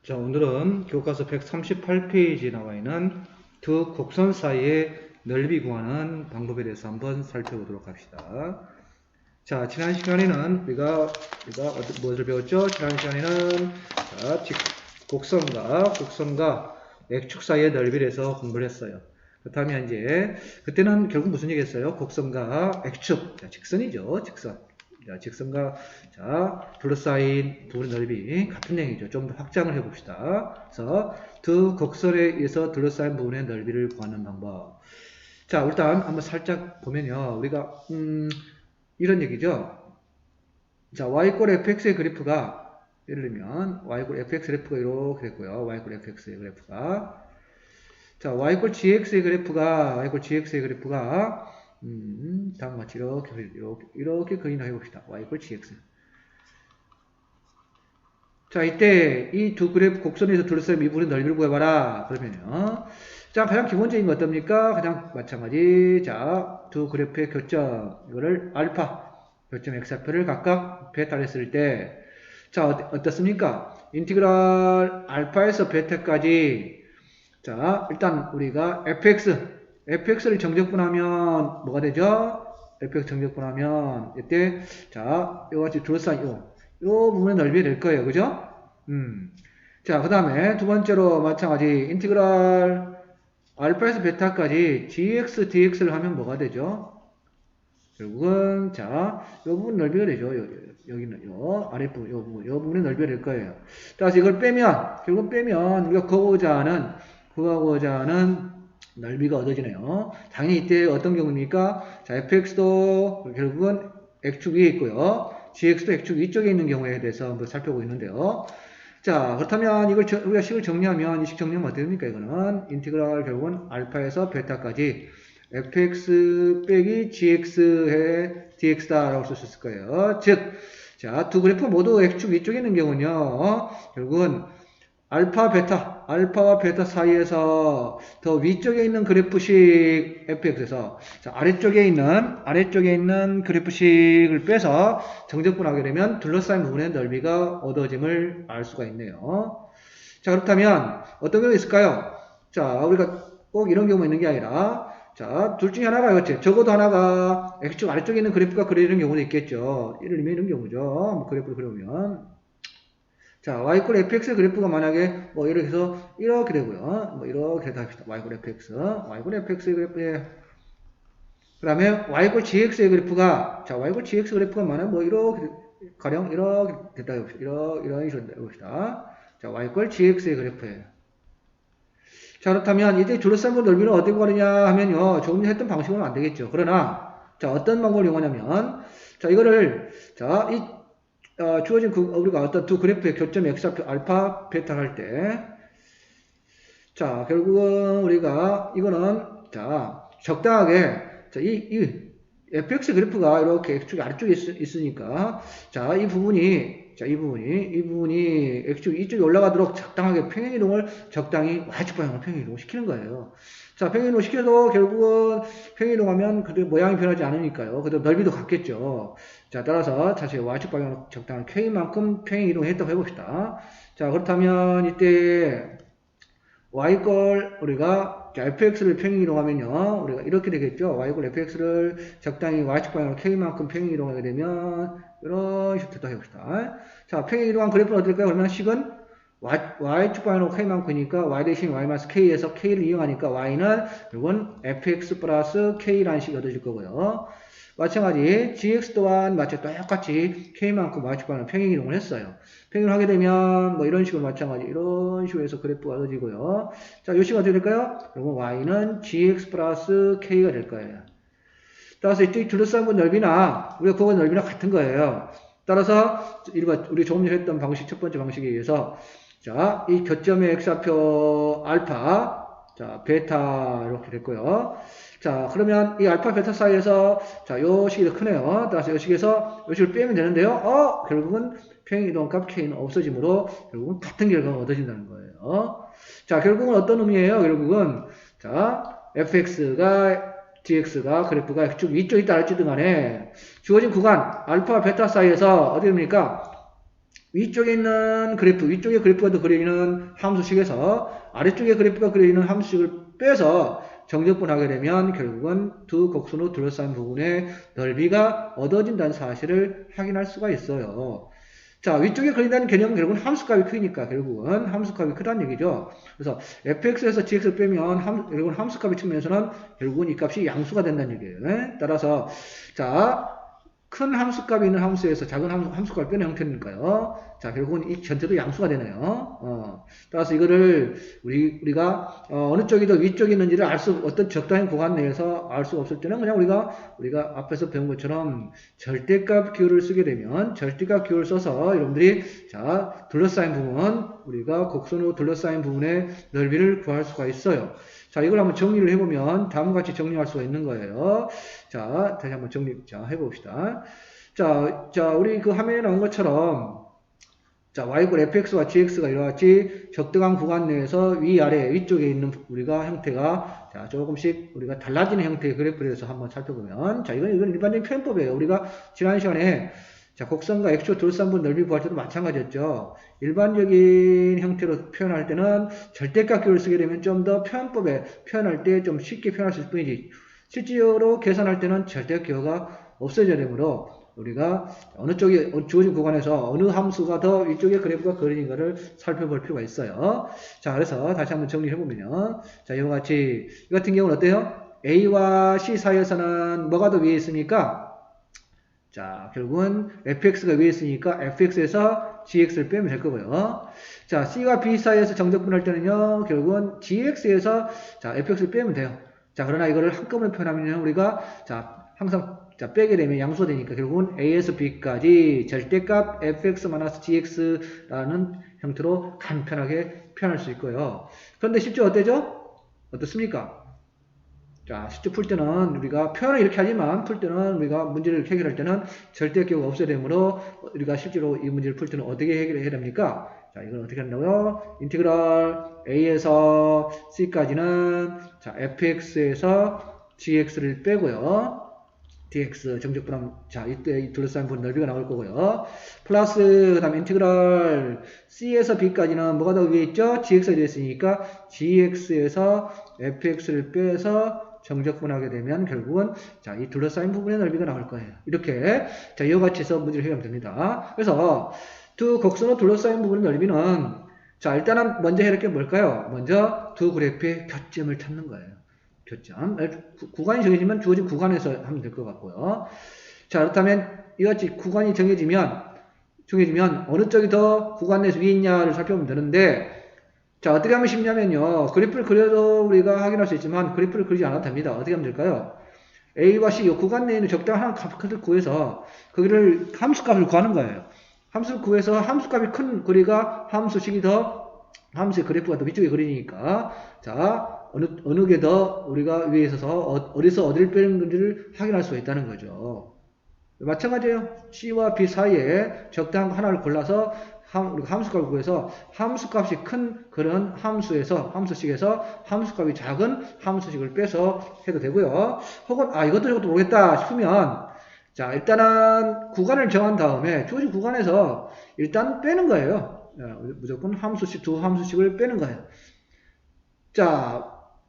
자, 오늘은 교과서 138페이지에 나와 있는 두 곡선 사이의 넓이 구하는 방법에 대해서 한번 살펴보도록 합시다. 자, 지난 시간에는 우리가 무엇을 배웠죠? 지난 시간에는 자, 곡선과 액축 사이의 넓이에 대해서 공부를 했어요. 그렇다면 이제 그때는 결국 무슨 얘기 했어요? 곡선과 액축, 자, 직선이죠. 직선. 자, 직선과 둘러싸인 부분의 넓이 같은 얘기죠. 좀 더 확장을 해봅시다. 그래서 두 곡선에 의해서 둘러싸인 부분의 넓이를 구하는 방법. 자, 일단 한번 살짝 보면요. 우리가 이런 얘기죠. 자, y 꼴 fx의 그래프가 예를 들면 y 꼴 fx 그래프가 이렇게 됐고요. y 꼴 fx의 그래프가 자, y 꼴 gx의 그래프가 다음과 같이 이렇게 그림을 해봅시다. y 꼴 gx. 자, 이때 이 두 그래프 곡선에서 둘러싸인 미분의 넓이를 구해봐라. 그러면요. 자, 가장 기본적인 거 어떻습니까? 가장 마찬가지. 자, 두 그래프의 교점, 이거를 알파, 교점 x좌표를 각각 베타를 했을 때, 자, 어떻습니까? 인티그랄 알파에서 베타까지, 자, 일단 우리가 fx를 정적분하면 뭐가 되죠? fx 정적분하면, 이때, 자, 이거 같이 둘러싸인 요 부분의 넓이 될 거예요. 그죠? 자, 그 다음에 두 번째로 마찬가지 인티그랄 알파에서 베타까지 gx, dx를 하면 뭐가 되죠? 결국은 자, 요 부분 넓이가 되죠. 여기는 요 아랫부분, 요 부분의 넓이가 될 거예요. 따라서 이걸 결국 빼면 우리가 구하고자 하는 넓이가 얻어지네요. 당연히 이때 어떤 경우입니까? 자, fx도 결국은 x축 위에 있고요. gx도 x축 위쪽에 있는 경우에 대해서 한번 살펴보고 있는데요. 자, 그렇다면 우리가 식을 정리하면, 이 식 정리하면 어떻게 됩니까? 이거는 인티그랄 결국은 알파에서 베타까지 fx 빼기 gx의 dx다라고 쓸 수 있을 거예요. 즉, 자, 두 그래프 모두 x축 위쪽에 있는 경우는요, 결국은 알파와 베타 사이에서 더 위쪽에 있는 그래프식 fx에서 자, 아래쪽에 있는 그래프식을 빼서 정적분하게 되면 둘러싸인 부분의 넓이가 얻어짐을 알 수가 있네요. 자, 그렇다면 어떤 경우가 있을까요? 자, 우리가 꼭 이런 경우 있는 게 아니라 자, 둘 중에 하나가 이거지. 적어도 하나가 x축 아래쪽에 있는 그래프가 그리는 경우도 있겠죠. 예를 들면 이런 경우죠. 그래프를 그려보면 자, y꼴 fx 그래프가 만약에 뭐 이렇게 해서 이렇게 되고요. 뭐 이렇게 합시다. y꼴 fx 그래프에 그 다음에 y꼴 gx의 그래프가 자, y꼴 gx 그래프가 만약 뭐 이렇게 가령 이렇게 됐다 해봅시다. 이런 식으로 해봅시다. 자, y꼴 gx의 그래프에 자, 그렇다면 이때 둘러싼 분 넓이는 어떻게 구하느냐 하면요. 조금 전에 했던 방식으로는 안 되겠죠. 그러나 자, 어떤 방법을 이용하냐면 자, 이거를 자, 주어진 우리가 어떤 두 그래프의 교점 x좌표 알파, 베타 할 때, 자, 결국은 우리가 이거는 자, 적당하게 자, 이 fx 그래프가 이렇게 x축 아래쪽에 있으니까 자, 이 부분이 x축 이쪽에 올라가도록 적당하게 평행이동을 적당히 y축 방향으로 평행이동을 시키는 거예요. 자, 평행이동 시켜도 결국은 평행이동하면 그대로 모양이 변하지 않으니까요. 그대로 넓이도 같겠죠. 자, 따라서 다시 y축 방향으로 적당한 k만큼 평행이동했다고 해봅시다. 자, 그렇다면 이때 y걸 우리가 fx를 평행이동하면요. 우리가 이렇게 되겠죠. y걸 fx를 적당히 y축 방향으로 k만큼 평행이동하게 되면 이런 식으로 됐다 해봅시다. 자, 평행이동한 그래프는 어떨까요? 그러면 식은 y축 방향으로 k만큼이니까 y 대신 y 마이너스 k에서 k를 이용하니까 y는 이건 fx 플러스 k라는 식이 얻어질 거고요. 마찬가지 gx 또한 똑같이 k만큼 y축 방향으로 평행이동을 했어요. 평행을 하게 되면 뭐 이런 식으로 마찬가지 이런 식으로 해서 그래프가 얻어지고요. 자, 요 식이 어떻게 될까요? 그러면 y는 gx 플러스 k가 될 거예요. 따라서 이쪽 둘러싼 건 넓이나 우리가 그거 넓이나 같은 거예요. 따라서 우리 조금 전에 했던 방식 첫 번째 방식에 의해서 자, 이 교점의 x좌표 알파 자, 베타 이렇게 됐고요. 자, 그러면 이 알파 베타 사이에서 자, 요 식이 더 크네요. 따라서 요 식에서 요 식을 빼면 되는데요. 결국은 평행이동 값 k는 없어지므로 결국은 같은 결과가 얻어진다는 거예요. 자, 결국은 어떤 의미예요? 결국은 자, fx가 dx가 그래프가 x축 위쪽에 있다 할지도 간에 주어진 구간 알파 베타 사이에서 어디 됩니까? 위쪽에 있는 그래프, 위쪽에 그래프가 더 그리는 함수식에서 아래쪽에 그래프가 그리는 함수식을 빼서 정적분하게 되면 결국은 두 곡선으로 둘러싼 부분의 넓이가 얻어진다는 사실을 확인할 수가 있어요. 자, 위쪽에 그린다는 개념은 결국은 함수값이 크니까 결국은 함수값이 크다는 얘기죠. 그래서 fx에서 gx를 빼면 결국은 함수값의 측면에서는 결국은 이 값이 양수가 된다는 얘기예요. 네? 따라서 자, 큰 함수값이 있는 함수에서 작은 함수값을 빼는 형태니까요. 자, 결국은 이 전체도 양수가 되네요. 따라서 이거를 우리가 어느 쪽이 더 위쪽이 있는지를 어떤 적당한 구간 내에서 알 수 없을 때는 그냥 우리가 앞에서 배운 것처럼 절대값 기호를 쓰게 되면 절대값 기호를 써서 여러분들이 자, 둘러싸인 부분, 우리가 곡선으로 둘러싸인 부분의 넓이를 구할 수가 있어요. 자, 이걸 한번 정리를 해보면 다음과 같이 정리할 수가 있는 거예요. 자, 다시 한번 해봅시다. 자, 우리 그 화면에 나온 것처럼 자, y골 fx와 gx가 이와 같이 적당한 구간 내에서 위아래 위쪽에 있는 우리가 형태가 자, 조금씩 우리가 달라지는 형태의 그래프를 해서 한번 살펴보면 자, 이건 일반적인 표현법이에요. 우리가 지난 시간에 자, 곡선과 x축 둘러싼 넓이 구할 때도 마찬가지였죠. 일반적인 형태로 표현할 때는 절대값 기호를 쓰게 되면 좀 더 표현법에 표현할 때 좀 쉽게 표현할 수 있을 뿐이지 실제로 계산할 때는 절대값 기호가 없어져야 되므로 우리가 어느 쪽에 주어진 구간에서 어느 함수가 더 위쪽에 그래프가 그려진가를 살펴볼 필요가 있어요. 자, 그래서 다시 한번 정리해 보면요. 자, 이와 같이 이 같은 경우는 어때요? A와 C 사이에서는 뭐가 더 위에 있습니까? 자, 결국은 fx가 위에 있으니까 fx에서 gx를 빼면 될 거고요. 자, C와 B 사이에서 정적분할 때는요, 결국은 gx에서 자, fx를 빼면 돼요. 자, 그러나 이거를 한꺼번에 표현하면 우리가 자, 항상 자, 빼게 되면 양수가 되니까 결국은 a에서 b까지 절대값 fx-gx라는 형태로 간편하게 표현할 수 있고요. 그런데 실제 어때죠? 어떻습니까? 자, 실제 풀 때는 우리가 표현을 이렇게 하지만 풀 때는 우리가 문제를 해결할 때는 절대 기호가 없어야 되므로 우리가 실제로 이 문제를 풀 때는 어떻게 해결해야 됩니까? 자, 이건 어떻게 한다고요? 인티그럴 a에서 c까지는 자, fx에서 gx를 빼고요. dx 정적분하면 자, 이때 이 둘러싸인 부분 넓이가 나올 거고요. 플러스 그다음에 인티그럴 c에서 b까지는 뭐가 더 위에 있죠? gx가 되어 있으니까 gx에서 fx를 빼서 정적분하게 되면 결국은 자, 이 둘러싸인 부분의 넓이가 나올 거예요. 이렇게 자, 이와 같이 해서 문제를 해결하면 됩니다. 그래서 두 곡선으로 둘러싸인 부분의 넓이는 자, 일단은 먼저 해야 할 게 뭘까요? 먼저 두 그래프의 교점을 찾는 거예요. 교점. 구간이 정해지면 주어진 구간에서 하면 될 것 같고요. 자, 그렇다면 이같이 구간이 정해지면 어느 쪽이 더 구간 내에서 위에 있냐를 살펴보면 되는데 자, 어떻게 하면 쉽냐면요. 그래프를 그려도 우리가 확인할 수 있지만 그래프를 그리지 않아도 됩니다. 어떻게 하면 될까요? A와 C 이 구간 내에 있는 적당한 값을 구해서 거기를 함수값을 구하는 거예요. 함수를 구해서 함수값이 큰 거리가 함수식이 더 함수의 그래프가 더 위쪽에 그리니까 자, 어느 게 더 우리가 위에 있어서 어디서 어디를 빼는 건지를 확인할 수가 있다는 거죠. 마찬가지예요. C와 B 사이에 적당한 하나를 골라서 우리가 함수값을 구해서 함수값이 큰 그런 함수식에서 함수값이 작은 함수식을 빼서 해도 되고요. 혹은 이것도 저것도 모르겠다 싶으면 자, 일단은 구간을 정한 다음에 주어진 구간에서 일단 빼는 거예요. 무조건 두 함수식을 빼는 거예요. 자,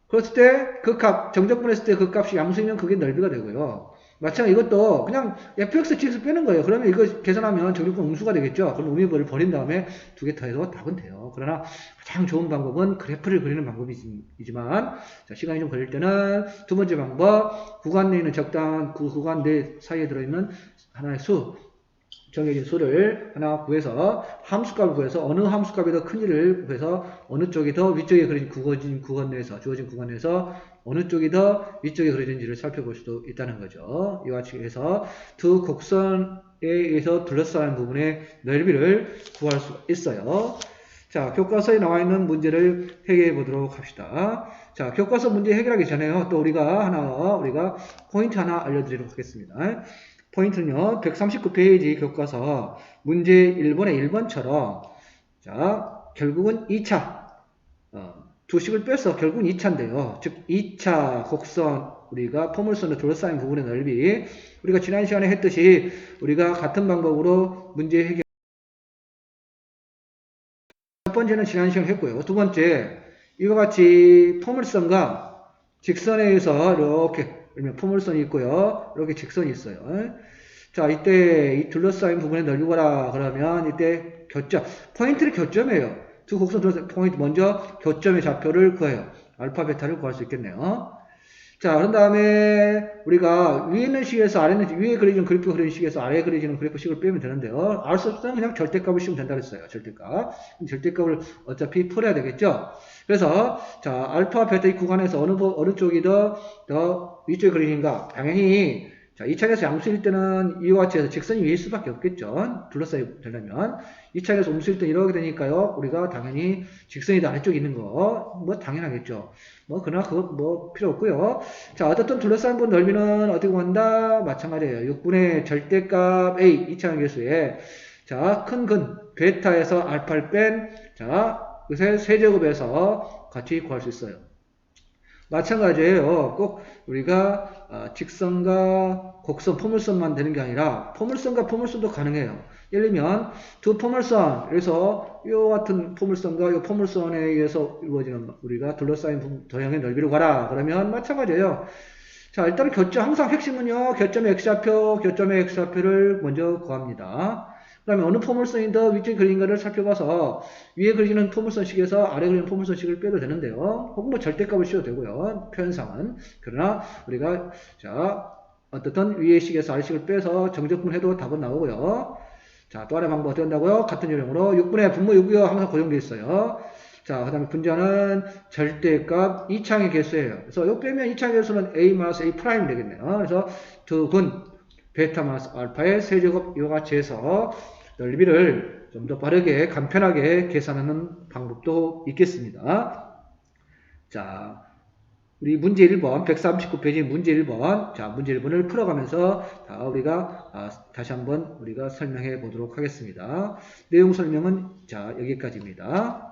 그랬을 때 그 값, 정적분했을 때 그 값이 양수이면 그게 넓이가 되고요. 마찬가지 이것도 그냥 fx, gx 빼는 거예요. 그러면 이거 계산하면 정적분 음수가 되겠죠. 그럼 음의벌을 버린 다음에 두 개 더해서 답은 돼요. 그러나 가장 좋은 방법은 그래프를 그리는 방법이지만 자, 시간이 좀 걸릴 때는 두 번째 방법, 구간 내에 있는 적당한 그 구간 내 사이에 들어있는 하나의 수, 정해진 수를 하나 구해서 함수값을 구해서 어느 함수값이 더 큰지를 구해서 어느 쪽이 더 위쪽에 그려진 주어진 구간 내에서 어느 쪽이 더 위쪽에 그려진지를 살펴볼 수도 있다는 거죠. 이와 같이 해서 두 곡선에 의해서 둘러싸인 부분의 넓이를 구할 수 있어요. 자, 교과서에 나와 있는 문제를 해결해 보도록 합시다. 자, 교과서 문제 해결하기 전에요. 또 우리가 포인트 하나 알려드리도록 하겠습니다. 포인트는요, 139페이지 교과서 문제 1번의 1번처럼, 자, 결국은 2차, 두 식을 빼서 결국은 2차인데요. 즉, 2차 곡선, 우리가 포물선으로 둘러싸인 부분의 넓이, 우리가 지난 시간에 했듯이, 우리가 같은 방법으로 문제 해결 첫 번째는 지난 시간에 했고요. 두 번째, 이와 같이 포물선과 직선에 의해서 이렇게 포물선이 있고요. 이렇게 직선이 있어요. 자, 이때 이 둘러싸인 부분의 넓이 구하라 그러면 이때 교점, 포인트를 교점이에요. 두 곡선 둘러싸인 포인트 먼저 교점의 좌표를 구해요. 알파, 베타를 구할 수 있겠네요. 자, 그런 다음에 우리가 위에 있는 식에서 아래 있는 위에 그려지는 그래프 그리는 식에서 아래에 그려지는 그래프식을 빼면 되는데요. 알 수 없으면 그냥 절대값을 씌우면 된다 그랬어요. 절대값. 절대값을 어차피 풀어야 되겠죠. 그래서 자, 알파, 베타 이 구간에서 어느 쪽이 더 위쪽에 그려지는가? 당연히 자, 2차에서 양수일 때는 이와 같이 해서 직선이 위일 수밖에 없겠죠. 둘러싸이 되려면. 2차에서 음수일 때는 이렇게 되니까요. 우리가 당연히 직선이 더 아래쪽에 있는 거, 뭐 당연하겠죠. 그러나 그거 필요 없고요. 자, 어떻든 둘러싸인 분 넓이는 어떻게 구한다? 마찬가지예요. 6분의 절대값 A, 2차원 계수에 자, 큰 근, 베타에서 알파를 뺀, 자, 그것의 세제곱에서 같이 구할 수 있어요. 마찬가지예요. 꼭 우리가 직선과 곡선, 포물선만 되는 게 아니라 포물선과 포물선도 가능해요. 예를 들면 두 포물선, 그래서 이 같은 포물선과 이 포물선에 의해서 이루어지는 우리가 둘러싸인 도형의 넓이를 구하라. 그러면 마찬가지예요. 자, 일단 교점, 항상 핵심은요, 교점의 X좌표를 먼저 구합니다. 그 다음에 어느 포물선이 더 위쪽에 그린가를 살펴봐서 위에 그려지는 포물선식에서 아래 그리는 포물선식을 빼도 되는데요. 혹은 뭐 절대값을 씌워도 되고요. 표현상은. 그러나 우리가 자, 어떻든 위의 식에서 아래 식을 빼서 정적분 해도 답은 나오고요. 자, 또 하나의 방법 어떻게 한다고요? 같은 요령으로 6분의 분모 6이요. 항상 고정되어 있어요. 자, 그 다음에 분자는 절대값 2창의 개수예요. 그래서 요 빼면 2창의 개수는 A-A' 되겠네요. 그래서 두 근 베타 마이너스 알파의 세제곱 이와 같이 해서 넓이를 좀 더 빠르게 간편하게 계산하는 방법도 있겠습니다. 자, 우리 문제 1번 139페이지 문제 1번 자 문제 1번을 풀어가면서 우리가 다시 한번 우리가 설명해 보도록 하겠습니다. 내용 설명은 자 여기까지입니다.